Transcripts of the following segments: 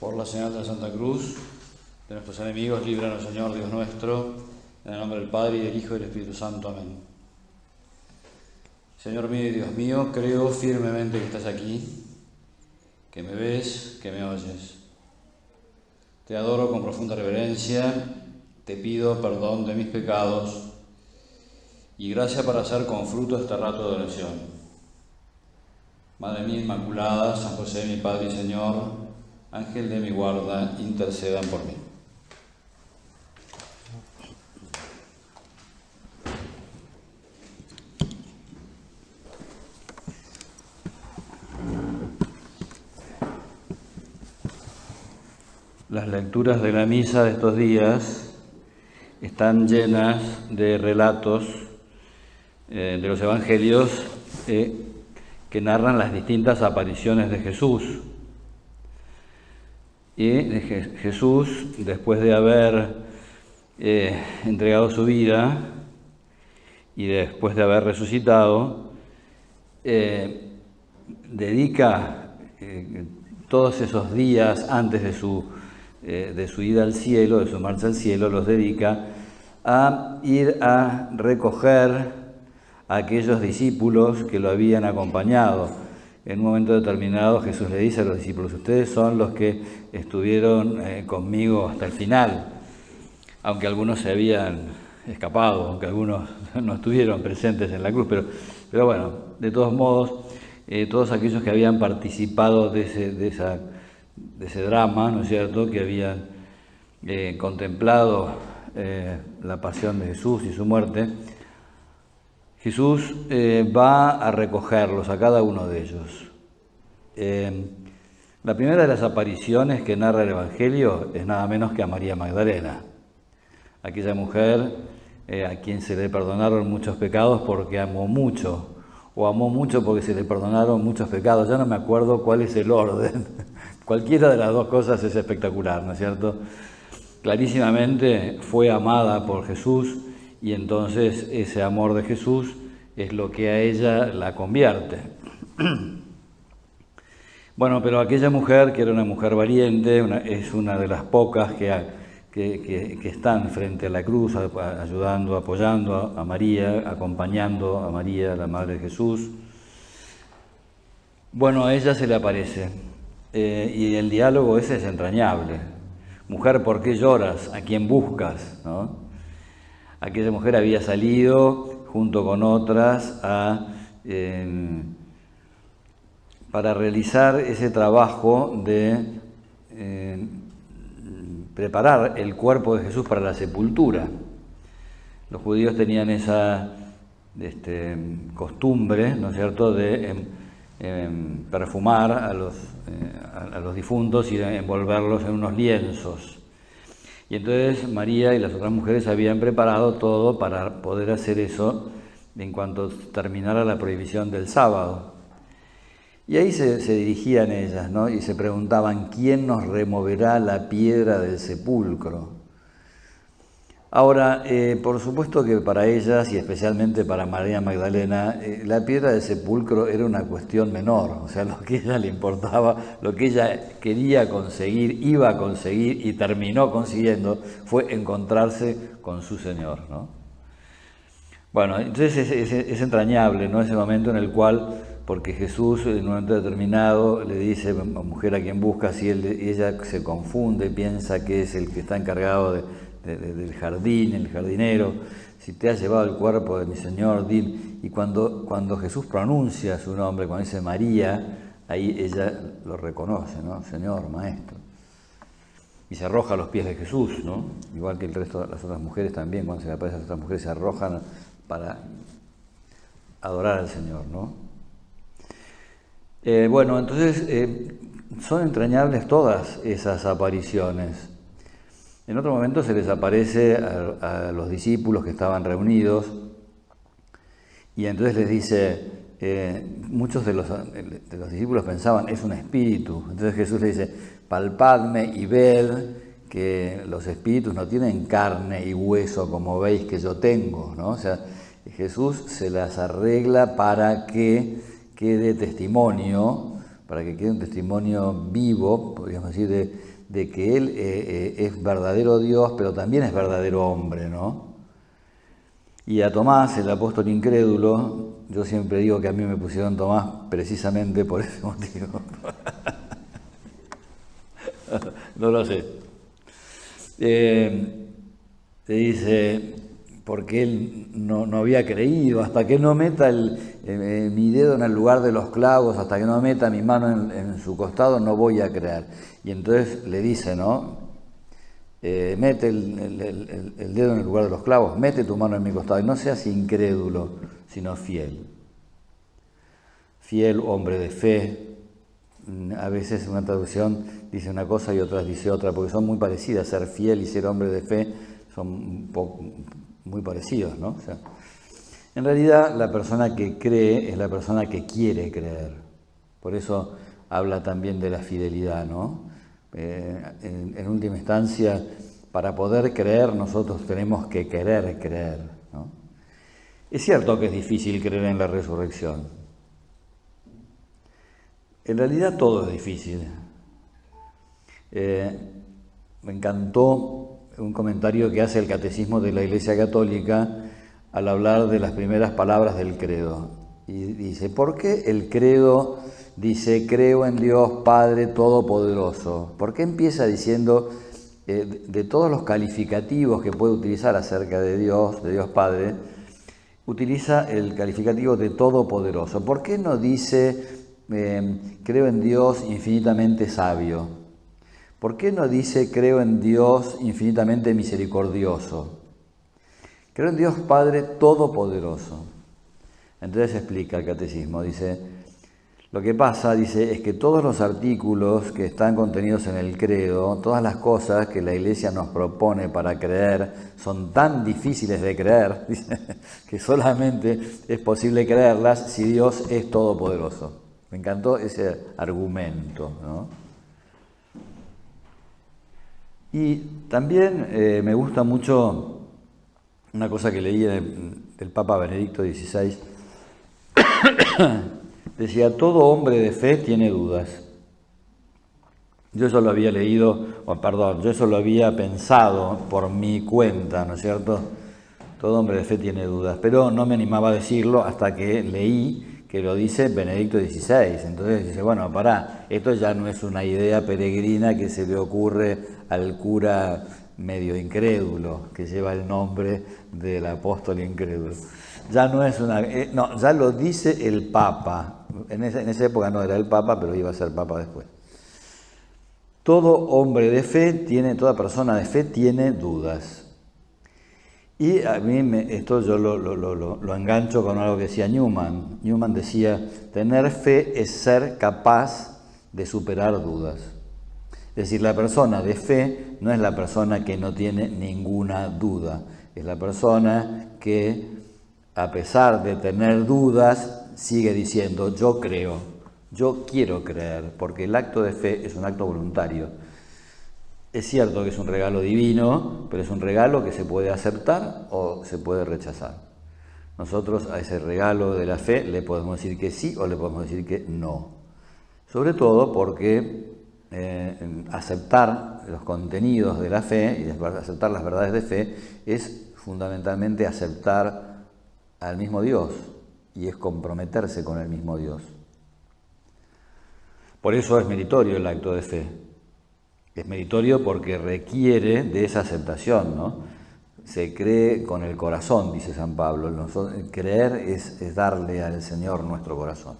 Por la señal de la Santa Cruz, de nuestros enemigos, líbranos, Señor Dios nuestro, en el nombre del Padre, y del Hijo, y del Espíritu Santo. Amén. Señor mío y Dios mío, creo firmemente que estás aquí, que me ves, que me oyes. Te adoro con profunda reverencia, te pido perdón de mis pecados y gracia para hacer con fruto este rato de oración. Madre mía Inmaculada, San José, mi Padre y Señor, Ángel de mi guarda, intercedan por mí. Las lecturas de la misa de estos días están llenas de relatos de los evangelios que narran las distintas apariciones de Jesús. Y Jesús, después de haber entregado su vida y después de haber resucitado, dedica todos esos días antes de su ida al cielo, de su marcha al cielo, los dedica a ir a recoger a aquellos discípulos que lo habían acompañado. En un momento determinado Jesús le dice a los discípulos: ustedes son los que estuvieron conmigo hasta el final, aunque algunos se habían escapado, aunque algunos no estuvieron presentes en la cruz, pero bueno, de todos modos, todos aquellos que habían participado de ese drama, ¿no es cierto?, que habían contemplado la pasión de Jesús y su muerte, Jesús va a recogerlos a cada uno de ellos. La primera de las apariciones que narra el Evangelio es nada menos que a María Magdalena, aquella mujer a quien se le perdonaron muchos pecados porque amó mucho, o amó mucho porque se le perdonaron muchos pecados. Ya no me acuerdo cuál es el orden. Cualquiera de las dos cosas es espectacular, ¿no es cierto? Clarísimamente fue amada por Jesús, y entonces ese amor de Jesús es lo que a ella la convierte. Bueno, pero aquella mujer, que era una mujer valiente, es una de las pocas que están frente a la cruz, ayudando, apoyando a María, acompañando a María, la Madre de Jesús. Bueno, a ella se le aparece, y el diálogo ese es entrañable. Mujer, ¿por qué lloras? ¿A quién buscas? ¿No? Aquella mujer había salido junto con otras para realizar ese trabajo de preparar el cuerpo de Jesús para la sepultura. Los judíos tenían esa costumbre, ¿no es cierto?, de perfumar a los difuntos y de envolverlos en unos lienzos. Y entonces María y las otras mujeres habían preparado todo para poder hacer eso en cuanto terminara la prohibición del sábado. Y ahí se dirigían ellas, ¿no?, y se preguntaban: ¿quién nos removerá la piedra del sepulcro? Ahora, por supuesto que para ellas, y especialmente para María Magdalena, la piedra del sepulcro era una cuestión menor. O sea, lo que a ella le importaba, lo que ella quería conseguir, iba a conseguir y terminó consiguiendo, fue encontrarse con su Señor, ¿no? Bueno, entonces es entrañable, ¿no?, ese momento en el cual, porque Jesús en un momento determinado le dice: mujer, ¿a quién buscas? Y ella se confunde, piensa que es el que está encargado del jardín, el jardinero. Si te has llevado el cuerpo de mi Señor, dime. Y cuando Jesús pronuncia su nombre, cuando dice María, ahí ella lo reconoce, ¿no? Señor, Maestro. Y se arroja a los pies de Jesús, ¿no? Igual que el resto de las otras mujeres también, cuando se le aparecen las otras mujeres, se arrojan para adorar al Señor, ¿no? Bueno, entonces son entrañables todas esas apariciones. En otro momento se les aparece a los discípulos que estaban reunidos, y entonces les dice, muchos de los discípulos pensaban: es un espíritu. Entonces Jesús les dice: palpadme y ved que los espíritus no tienen carne y hueso como veis que yo tengo, ¿no? O sea, Jesús se las arregla para que quede testimonio, para que quede un testimonio vivo, podríamos decir, de que Él es verdadero Dios, pero también es verdadero hombre, ¿no? Y a Tomás, el apóstol incrédulo, yo siempre digo que a mí me pusieron Tomás precisamente por ese motivo. No lo sé. Te dice, porque él no había creído, hasta que no meta mi dedo en el lugar de los clavos, hasta que no meta mi mano en su costado, no voy a creer. Y entonces le dice, ¿no? Mete el dedo en el lugar de los clavos, mete tu mano en mi costado, y no seas incrédulo, sino fiel. Fiel, hombre de fe. A veces una traducción dice una cosa y otras dice otra, porque son muy parecidas. Ser fiel y ser hombre de fe son muy parecidos, ¿no? O sea, en realidad la persona que cree es la persona que quiere creer. Por eso habla también de la fidelidad, ¿no? En última instancia, para poder creer nosotros tenemos que querer creer, ¿no? Es cierto que es difícil creer en la resurrección. En realidad todo es difícil. Me encantó un comentario que hace el Catecismo de la Iglesia Católica al hablar de las primeras palabras del credo. Y dice, ¿por qué el credo dice, creo en Dios Padre Todopoderoso? ¿Por qué empieza diciendo, de todos los calificativos que puede utilizar acerca de Dios Padre, utiliza el calificativo de Todopoderoso? ¿Por qué no dice, creo en Dios infinitamente sabio? ¿Por qué no dice, creo en Dios infinitamente misericordioso? Creo en Dios Padre Todopoderoso. Entonces explica el Catecismo, dice, lo que pasa, dice, es que todos los artículos que están contenidos en el credo, todas las cosas que la Iglesia nos propone para creer, son tan difíciles de creer, dice, que solamente es posible creerlas si Dios es todopoderoso. Me encantó ese argumento, ¿no? Y también me gusta mucho una cosa que leí del Papa Benedicto XVI. Decía, todo hombre de fe tiene dudas. Yo eso lo había leído, yo eso lo había pensado por mi cuenta, ¿no es cierto? Todo hombre de fe tiene dudas, pero no me animaba a decirlo hasta que leí que lo dice Benedicto XVI. Entonces dice, bueno, pará, esto ya no es una idea peregrina que se le ocurre al cura medio incrédulo, que lleva el nombre del apóstol incrédulo. Ya no es una... no, ya lo dice el Papa. En esa época no era el Papa, pero iba a ser Papa después. Todo hombre de fe toda persona de fe tiene dudas. Y a mí esto yo lo engancho con algo que decía Newman. Newman decía, tener fe es ser capaz de superar dudas. Es decir, la persona de fe no es la persona que no tiene ninguna duda, es la persona que, a pesar de tener dudas, sigue diciendo, yo creo, yo quiero creer, porque el acto de fe es un acto voluntario. Es cierto que es un regalo divino, pero es un regalo que se puede aceptar o se puede rechazar. Nosotros a ese regalo de la fe le podemos decir que sí o le podemos decir que no. Sobre todo porque aceptar los contenidos de la fe y aceptar las verdades de fe es fundamentalmente aceptar al mismo Dios y es comprometerse con el mismo Dios. Por eso es meritorio el acto de fe. Es meritorio porque requiere de esa aceptación, ¿no? Se cree con el corazón, dice San Pablo. Creer es darle al Señor nuestro corazón.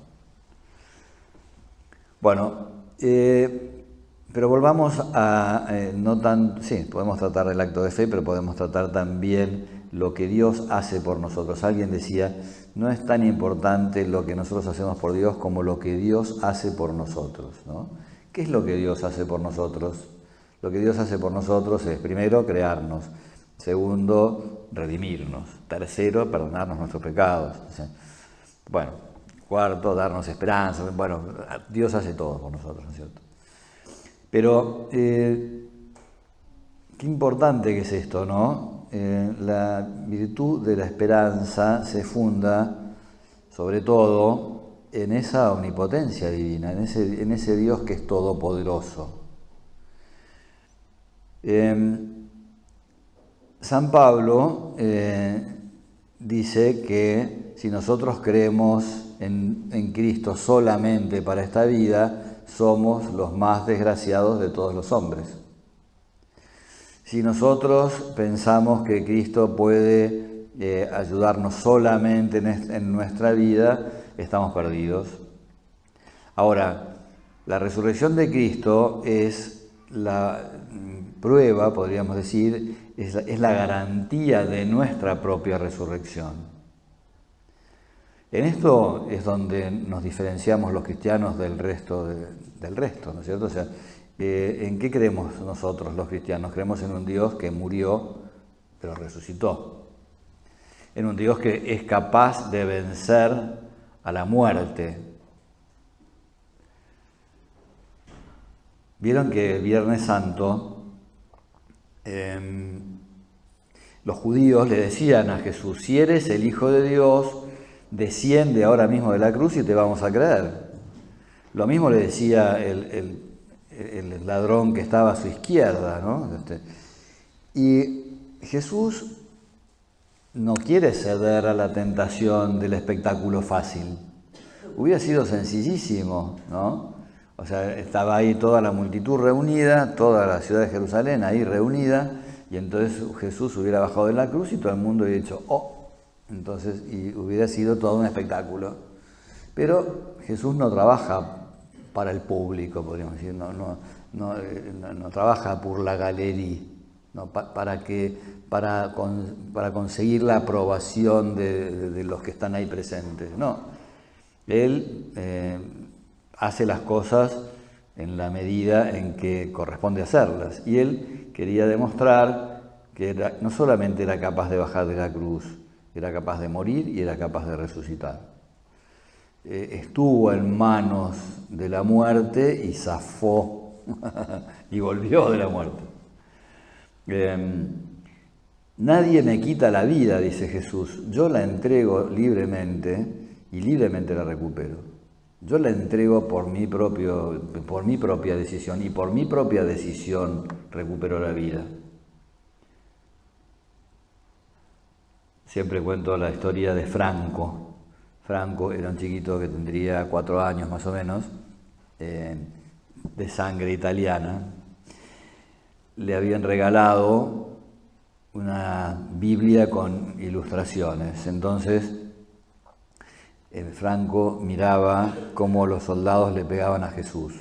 Bueno, pero volvamos a, sí, podemos tratar el acto de fe, pero podemos tratar también lo que Dios hace por nosotros. Alguien decía, no es tan importante lo que nosotros hacemos por Dios como lo que Dios hace por nosotros, ¿no? ¿Qué es lo que Dios hace por nosotros? Lo que Dios hace por nosotros es, primero, crearnos. Segundo, redimirnos. Tercero, perdonarnos nuestros pecados. Bueno, cuarto, darnos esperanza. Bueno, Dios hace todo por nosotros, ¿no es cierto? Pero, qué importante que es esto, ¿no? La virtud de la esperanza se funda, sobre todo, en esa omnipotencia divina, en ese Dios que es todopoderoso. San Pablo dice que si nosotros creemos en Cristo solamente para esta vida, somos los más desgraciados de todos los hombres. Si nosotros pensamos que Cristo puede ayudarnos solamente en nuestra vida, estamos perdidos. Ahora, la resurrección de Cristo es la prueba, podríamos decir, es la garantía de nuestra propia resurrección. En esto es donde nos diferenciamos los cristianos del resto, ¿no es cierto? O sea, ¿en qué creemos nosotros los cristianos? Creemos en un Dios que murió, pero resucitó. En un Dios que es capaz de vencer a la muerte. Vieron que el Viernes Santo los judíos le decían a Jesús: si eres el Hijo de Dios, desciende ahora mismo de la cruz y te vamos a creer. Lo mismo le decía el ladrón que estaba a su izquierda, ¿no? Y Jesús no quiere ceder a la tentación del espectáculo fácil. Hubiera sido sencillísimo, ¿no? O sea, estaba ahí toda la multitud reunida, toda la ciudad de Jerusalén ahí reunida, y entonces Jesús hubiera bajado de la cruz y todo el mundo hubiera dicho, ¡oh! Entonces, y hubiera sido todo un espectáculo. Pero Jesús no trabaja para el público, podríamos decir, no trabaja por la galería, ¿no? para conseguir la aprobación de los que están ahí presentes. No, Él hace las cosas en la medida en que corresponde hacerlas. Y Él quería demostrar que no solamente era capaz de bajar de la cruz, era capaz de morir y era capaz de resucitar. Estuvo en manos de la muerte y zafó y volvió de la muerte. Nadie me quita la vida, dice Jesús, yo la entrego libremente y libremente la recupero. Yo la entrego por mi propia decisión y por mi propia decisión recupero la vida. Siempre cuento la historia de Franco. Franco era un chiquito que tendría 4 años más o menos, de sangre italiana. Le habían regalado una Biblia con ilustraciones. Entonces, Franco miraba cómo los soldados le pegaban a Jesús.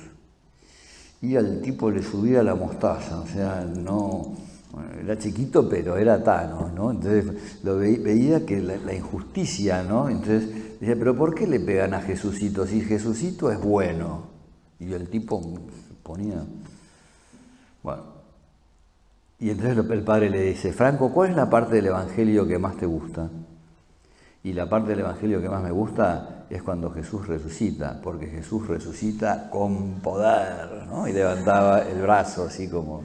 Y al tipo le subía la mostaza, o sea, no... Era chiquito, pero era Thanos, ¿no? Entonces lo veía que la injusticia, ¿no? Entonces decía, ¿pero por qué le pegan a Jesucito si Jesucito es bueno? Y el tipo ponía... Bueno. Y entonces el padre le dice, Franco, ¿cuál es la parte del Evangelio que más te gusta? Y la parte del Evangelio que más me gusta es cuando Jesús resucita, porque Jesús resucita con poder, ¿no? Y levantaba el brazo así como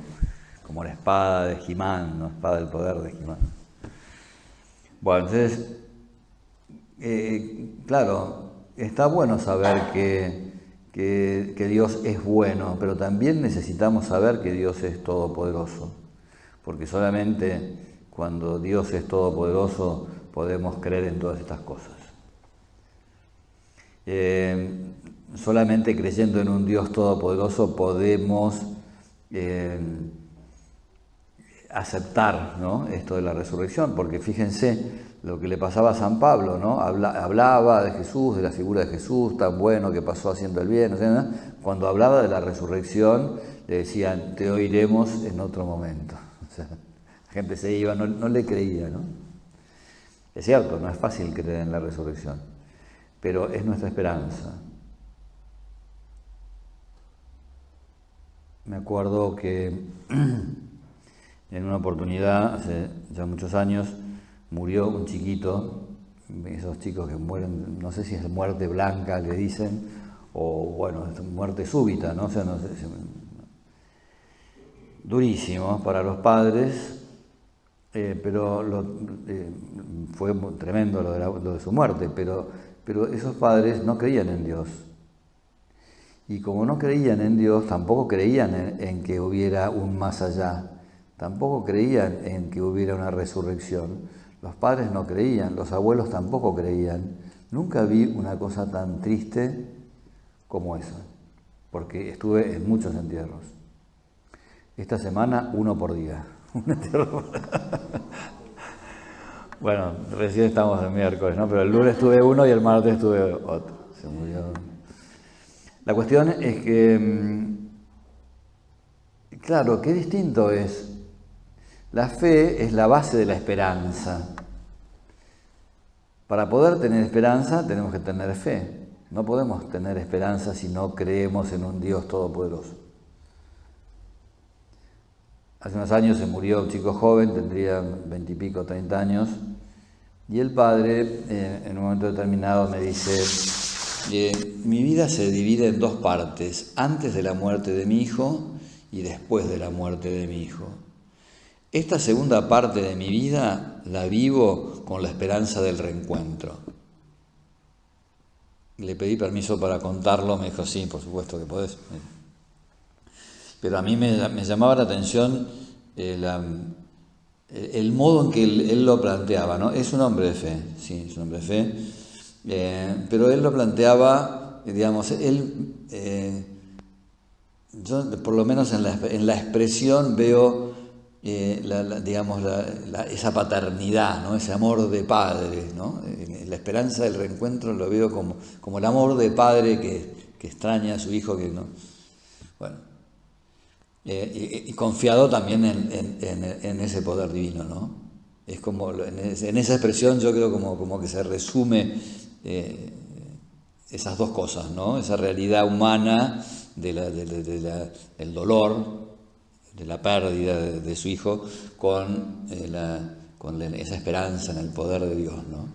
la espada de He-Man, ¿no? Espada del poder de He-Man. Bueno, entonces, claro, está bueno saber que Dios es bueno, pero también necesitamos saber que Dios es todopoderoso, porque solamente cuando Dios es todopoderoso podemos creer en todas estas cosas. Solamente creyendo en un Dios todopoderoso podemos aceptar, ¿no? Esto de la resurrección, porque fíjense lo que le pasaba a San Pablo, ¿no? Hablaba de Jesús, de la figura de Jesús, tan bueno que pasó haciendo el bien, ¿no? Cuando hablaba de la resurrección le decían, te oiremos en otro momento. O sea, la gente se iba, no le creía, ¿no? Es cierto, no es fácil creer en la resurrección, pero es nuestra esperanza. Me acuerdo que en una oportunidad, hace ya muchos años, murió un chiquito, esos chicos que mueren, no sé si es muerte blanca, le dicen, o bueno, es muerte súbita, ¿no? O sea, no sé, durísimo para los padres, pero fue tremendo lo de su muerte, pero esos padres no creían en Dios. Y como no creían en Dios, tampoco creían en que hubiera un más allá. tampoco creían en que hubiera una resurrección. Los padres no creían, los abuelos tampoco creían. Nunca vi una cosa tan triste como esa, porque estuve en muchos entierros. Esta semana, 1 por día. Un entierro. Bueno, recién estamos el miércoles, ¿no? Pero el lunes tuve uno y el martes tuve otro. Se murió. La cuestión es que, claro, qué distinto es. La fe es la base de la esperanza. Para poder tener esperanza tenemos que tener fe. No podemos tener esperanza si no creemos en un Dios todopoderoso. Hace unos años se murió un chico joven, tendría 20 y pico, 30 años, y el padre en un momento determinado me dice, mi vida se divide en 2 partes, antes de la muerte de mi hijo y después de la muerte de mi hijo. Esta segunda parte de mi vida la vivo con la esperanza del reencuentro. Le pedí permiso para contarlo, me dijo, sí, por supuesto que podés. Pero a mí me llamaba la atención el modo en que él lo planteaba, ¿no? Es un hombre de fe, sí, es un hombre de fe, pero él lo planteaba, digamos, yo por lo menos en la expresión veo, esa paternidad, ¿no? Ese amor de padre, ¿no? La esperanza del reencuentro lo veo como el amor de padre que extraña a su hijo, que no. Bueno, y confiado también en ese poder divino, ¿no? Es como en esa expresión yo creo como que se resume esas 2 cosas, ¿no? Esa realidad humana del dolor, de la pérdida de su hijo, con esa esperanza en el poder de Dios, ¿no?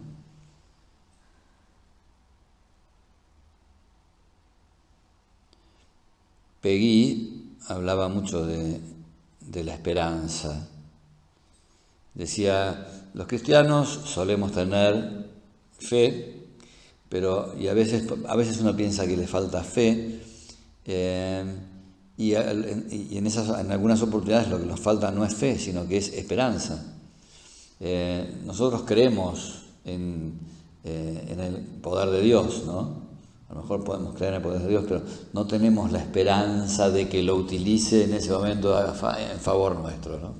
Peggy hablaba mucho de la esperanza. Decía, los cristianos solemos tener fe, y a veces uno piensa que le falta fe, y en algunas oportunidades lo que nos falta no es fe, sino que es esperanza. Nosotros creemos en el poder de Dios, ¿no? A lo mejor podemos creer en el poder de Dios, pero no tenemos la esperanza de que lo utilice en ese momento en favor nuestro, ¿no?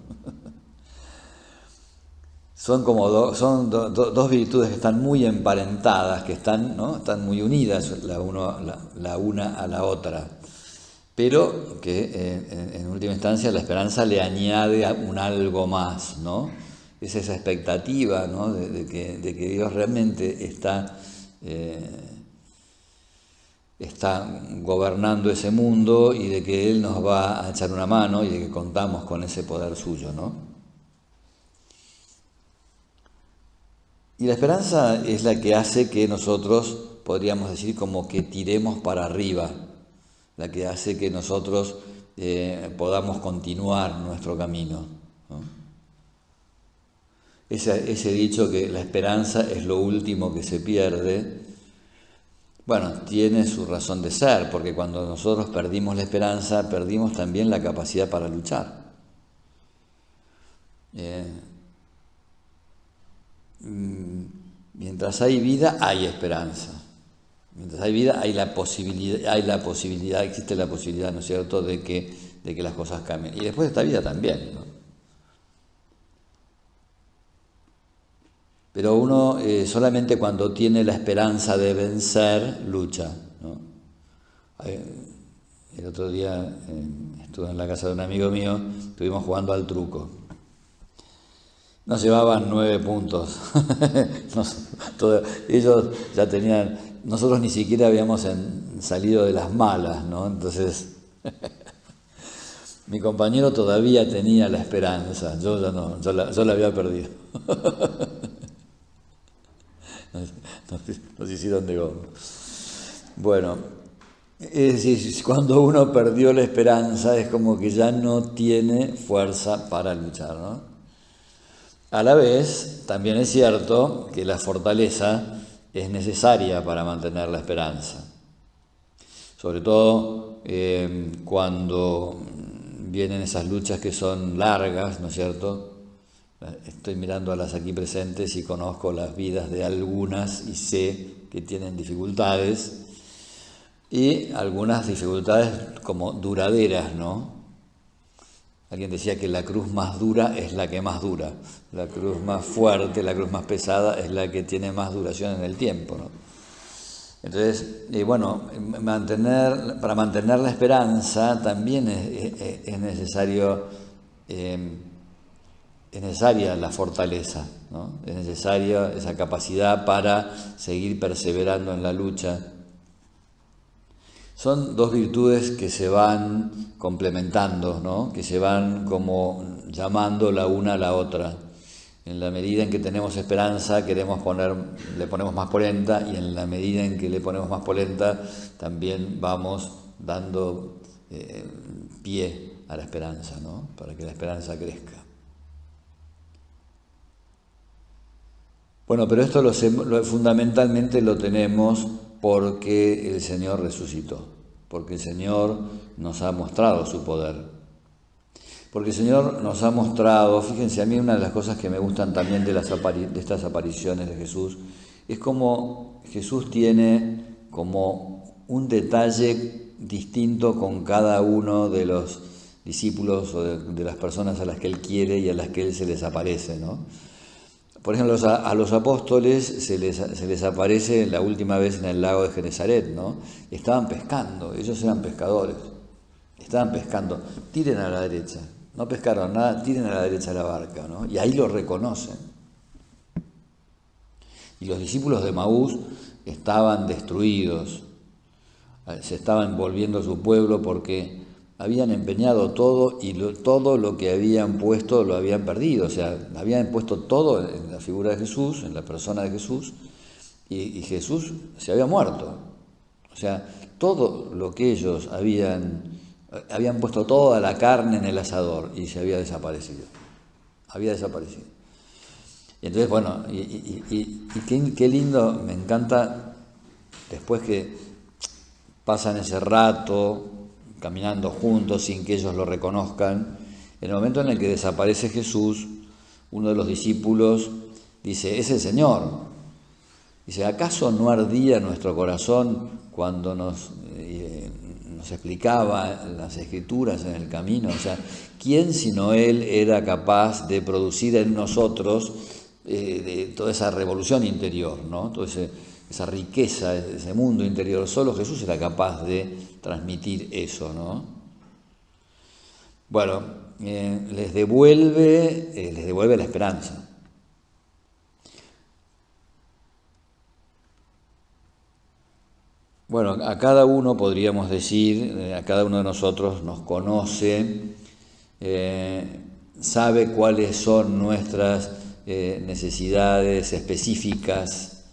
Son como dos virtudes que están muy emparentadas, que están muy unidas la una a la otra, pero que en última instancia la esperanza le añade un algo más, ¿no? Es esa expectativa, ¿no? de que Dios realmente está gobernando ese mundo y de que Él nos va a echar una mano y de que contamos con ese poder suyo, ¿no? Y la esperanza es la que hace que nosotros, podríamos decir, como que tiremos para arriba, la que hace que nosotros podamos continuar nuestro camino, ¿no? Ese dicho que la esperanza es lo último que se pierde, bueno, tiene su razón de ser, porque cuando nosotros perdimos la esperanza, perdimos también la capacidad para luchar. Mientras hay vida, hay esperanza. Mientras hay vida, existe la posibilidad, ¿no es cierto?, de que las cosas cambien. Y después de esta vida también, ¿no? Pero uno solamente cuando tiene la esperanza de vencer, lucha, ¿no? El otro día estuve en la casa de un amigo mío, estuvimos jugando al truco. Nos llevaban 9 puntos. Ellos ya tenían, nosotros ni siquiera habíamos salido de las malas, ¿no? Entonces, mi compañero todavía tenía la esperanza, yo ya no, yo la había perdido. Nos hicieron de goma. Bueno, es decir, cuando uno perdió la esperanza es como que ya no tiene fuerza para luchar, ¿no? A la vez, también es cierto que la fortaleza es necesaria para mantener la esperanza. Sobre todo cuando vienen esas luchas que son largas, ¿no es cierto? Estoy mirando a las aquí presentes y conozco las vidas de algunas y sé que tienen dificultades, y algunas dificultades como duraderas, ¿no? Alguien decía que la cruz más dura es la que más dura, la cruz más fuerte, la cruz más pesada es la que tiene más duración en el tiempo, ¿no? Entonces, para mantener la esperanza también es necesaria la fortaleza, ¿no? Es necesaria esa capacidad para seguir perseverando en la lucha. Son dos virtudes que se van complementando, ¿no? Que se van como llamando la una a la otra. En la medida en que tenemos esperanza, le ponemos más polenta, y en la medida en que le ponemos más polenta, también vamos dando pie a la esperanza, ¿no? Para que la esperanza crezca. Bueno, pero esto fundamentalmente lo tenemos porque el Señor resucitó, porque el Señor nos ha mostrado su poder, porque el Señor nos ha mostrado, fíjense, a mí una de las cosas que me gustan también de estas apariciones de Jesús, es como Jesús tiene como un detalle distinto con cada uno de los discípulos o de las personas a las que Él quiere y a las que Él se les aparece, ¿no? Por ejemplo, a los apóstoles se les aparece la última vez en el lago de Genesaret, ¿no? Estaban pescando, ellos eran pescadores, estaban pescando, tiren a la derecha, no pescaron nada, tiren a la derecha la barca, ¿no? Y ahí lo reconocen. Y los discípulos de Maús estaban destruidos, se estaban volviendo a su pueblo porque habían empeñado todo y todo lo que habían puesto lo habían perdido, o sea, habían puesto todo en la figura de Jesús, en la persona de Jesús, y Jesús se había muerto. O sea, todo lo que ellos habían puesto toda la carne en el asador y se había desaparecido. Había desaparecido. Y entonces, bueno, qué lindo, me encanta, después que pasan ese rato caminando juntos sin que ellos lo reconozcan, en el momento en el que desaparece Jesús, uno de los discípulos dice, es el Señor. Dice, ¿acaso no ardía nuestro corazón cuando nos explicaba las Escrituras en el camino? O sea, ¿quién sino Él era capaz de producir en nosotros de toda esa revolución interior, ¿no? Toda esa riqueza, ese mundo interior? Solo Jesús era capaz de transmitir eso, ¿no? Bueno, les devuelve la esperanza. Bueno, a cada uno podríamos decir, a cada uno de nosotros nos conoce, sabe cuáles son nuestras necesidades específicas,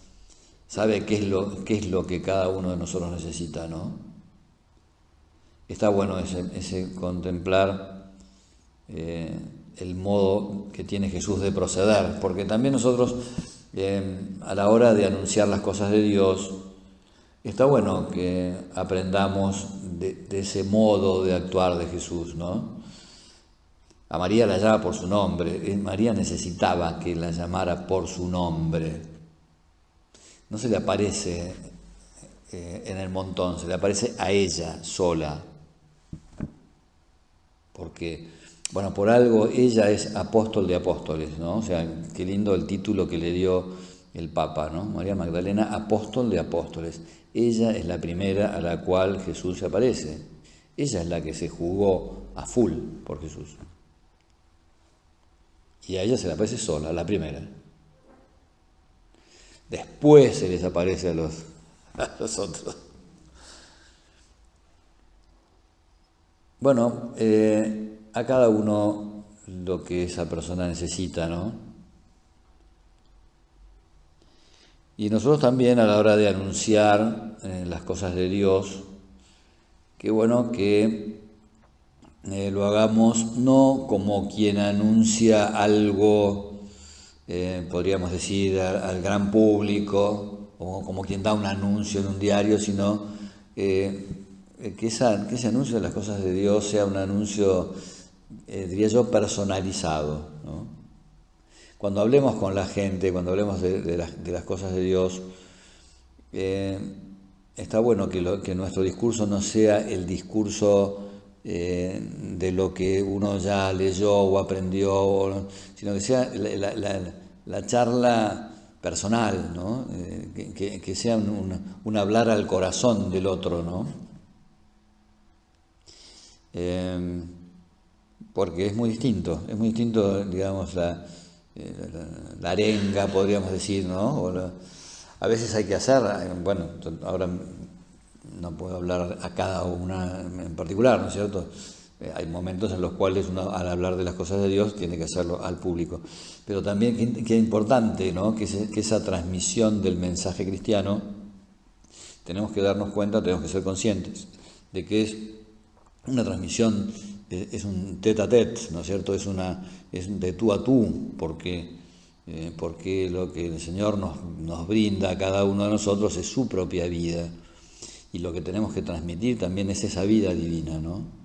sabe qué es lo que cada uno de nosotros necesita, ¿no? Está bueno ese contemplar el modo que tiene Jesús de proceder, porque también nosotros a la hora de anunciar las cosas de Dios, está bueno que aprendamos de ese modo de actuar de Jesús, ¿no? A María la llama por su nombre. María necesitaba que la llamara por su nombre. No se le aparece en el montón, se le aparece a ella sola. Porque, bueno, por algo ella es apóstol de apóstoles, ¿no? O sea, qué lindo el título que le dio el Papa, ¿no? María Magdalena, apóstol de apóstoles. Ella es la primera a la cual Jesús se aparece. Ella es la que se jugó a full por Jesús. Y a ella se le aparece sola, la primera. Después se les aparece a los otros. Bueno, a cada uno lo que esa persona necesita, ¿no? Y nosotros también a la hora de anunciar las cosas de Dios, qué bueno que lo hagamos no como quien anuncia algo, podríamos decir, al gran público, o como quien da un anuncio en un diario, sino que ese anuncio de las cosas de Dios sea un anuncio diría yo, personalizado, ¿no? Cuando hablemos con la gente, cuando hablemos de las cosas de Dios, está bueno que nuestro discurso no sea el discurso de lo que uno ya leyó o aprendió, sino que sea la charla personal, ¿no? Que sea un hablar al corazón del otro, ¿no? Porque es muy distinto, digamos, la arenga, podríamos decir, ¿no? A veces hay que hacer, bueno, ahora no puedo hablar a cada una en particular, ¿no es cierto? Hay momentos en los cuales uno, al hablar de las cosas de Dios, tiene que hacerlo al público. Pero también que es importante, ¿no? Que esa transmisión del mensaje cristiano, tenemos que darnos cuenta, tenemos que ser conscientes de que es una transmisión, es un tete a tete, ¿no es cierto? Es de tú a tú, porque lo que el Señor nos brinda a cada uno de nosotros es su propia vida, y lo que tenemos que transmitir también es esa vida divina, ¿no?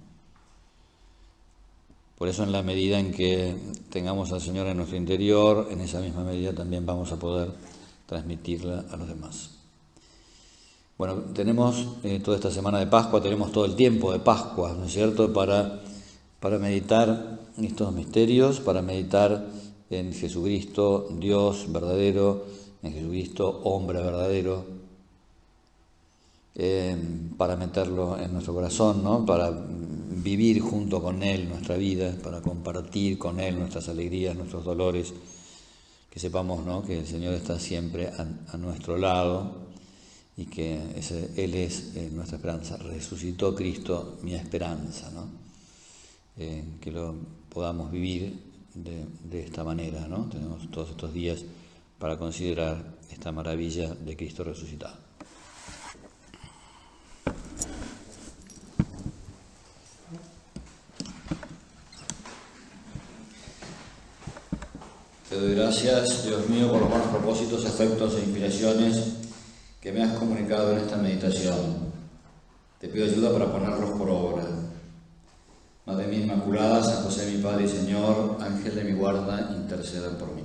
Por eso, en la medida en que tengamos al Señor en nuestro interior, en esa misma medida también vamos a poder transmitirla a los demás. Bueno, tenemos toda esta semana de Pascua, tenemos todo el tiempo de Pascua, ¿no es cierto?, para meditar estos misterios, para meditar en Jesucristo, Dios verdadero, en Jesucristo, hombre verdadero, para meterlo en nuestro corazón, ¿no?, para vivir junto con Él nuestra vida, para compartir con Él nuestras alegrías, nuestros dolores, que sepamos, ¿no?, que el Señor está siempre a nuestro lado, y que Él es nuestra esperanza. Resucitó Cristo, mi esperanza, ¿no? Que lo podamos vivir de esta manera, ¿no? Tenemos todos estos días para considerar esta maravilla de Cristo resucitado. Te doy gracias, Dios mío, por los buenos propósitos, afectos e inspiraciones que me has comunicado en esta meditación. Te pido ayuda para ponerlos por obra. Madre mía Inmaculada, San José mi Padre y Señor, Ángel de mi guarda, intercedan por mí.